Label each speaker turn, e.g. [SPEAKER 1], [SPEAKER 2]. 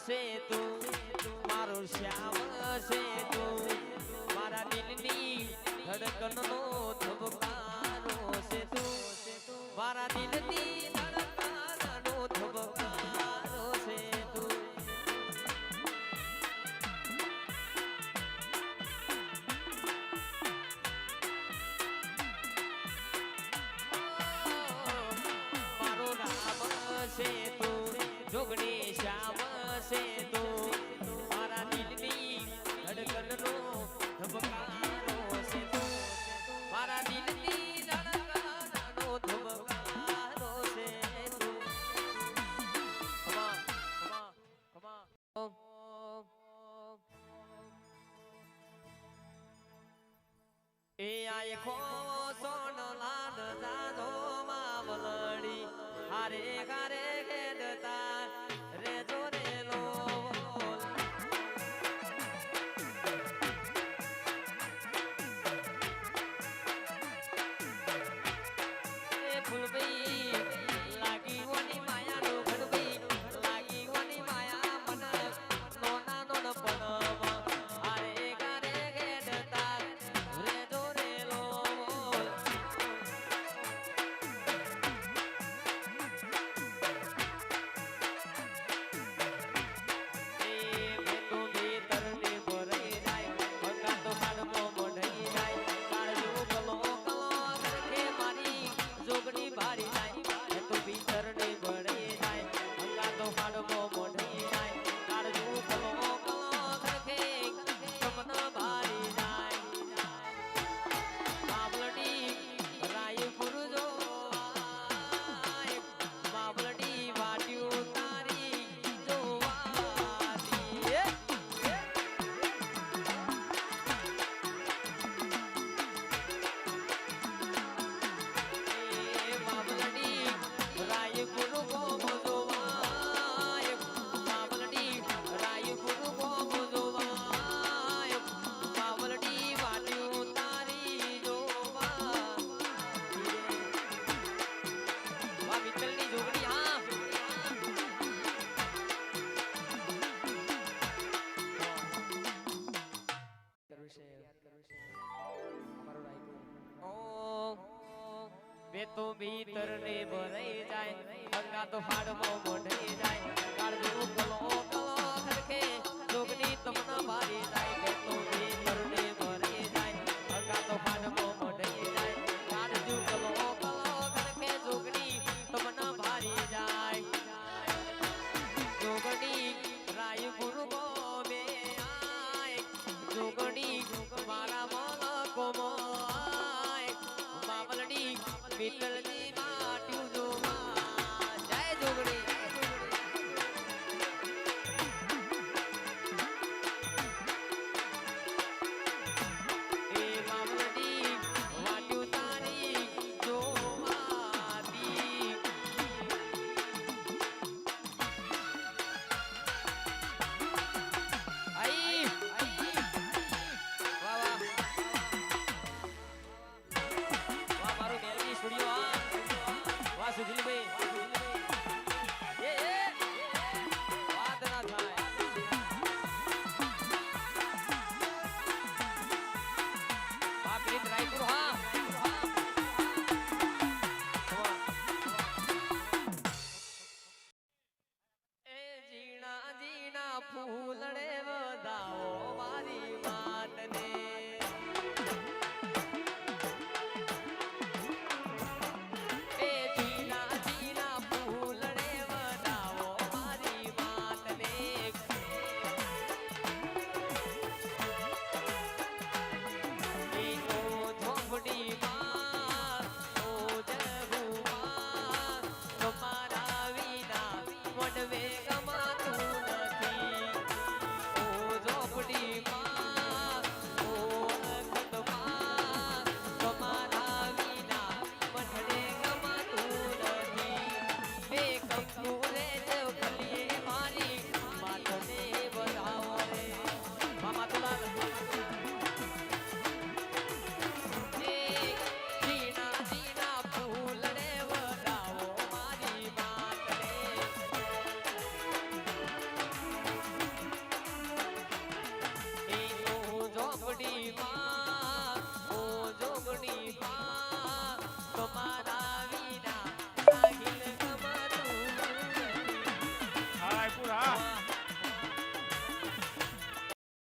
[SPEAKER 1] છે તું મારો શ્યામ છે તું મારા દિલની ધડકનનો ધબકારો છે તું મારા દિલની ધડકનનો ધબકારો છે તું મારો નામ છે તું જોગણી શ્યામ છે તું મારા દિલની ધડકનનો ધબકારો છે તું મારા દિલની ધડકનનો ધબકારો છે તું એ આખો સોનલાલ દાદો મામલડી હારે ગારે ગેડતા રે જોરેલો એ ફૂલભાઈ લાગી ઓની માયા નો ઘડભાઈ લાગી ઓની માયા મન નોના નોન પનમ હારે ગારે ગેડતા રે જોરેલો वे तो भीतर ने भराई जाए गंगा तो फाड़मो मोढ़ी जाए काळजू कलो कलो हरखे जोगनी तमना भारी जाए वे तो भीतर ने भराई जाए गंगा तो फाड़मो मोढ़ी जाए काळजू कलो कलो हरखे जोगनी तमना भारी जाए जोगनी रायपुर को में आए जोगनी मारा मन को પિત્તળની માટ્યું જોવા જય જોગણી એ મામલડી વાટ્યું તારી જોવાતી આઈ વાહ વાહ સ્ટુડિયો વાહ સુજલીભાઈ એ વાત ના થાય બાપ રીત રાયપુર હા એ જીણા જીણા ફૂલડે વધાવો મારી માતને Come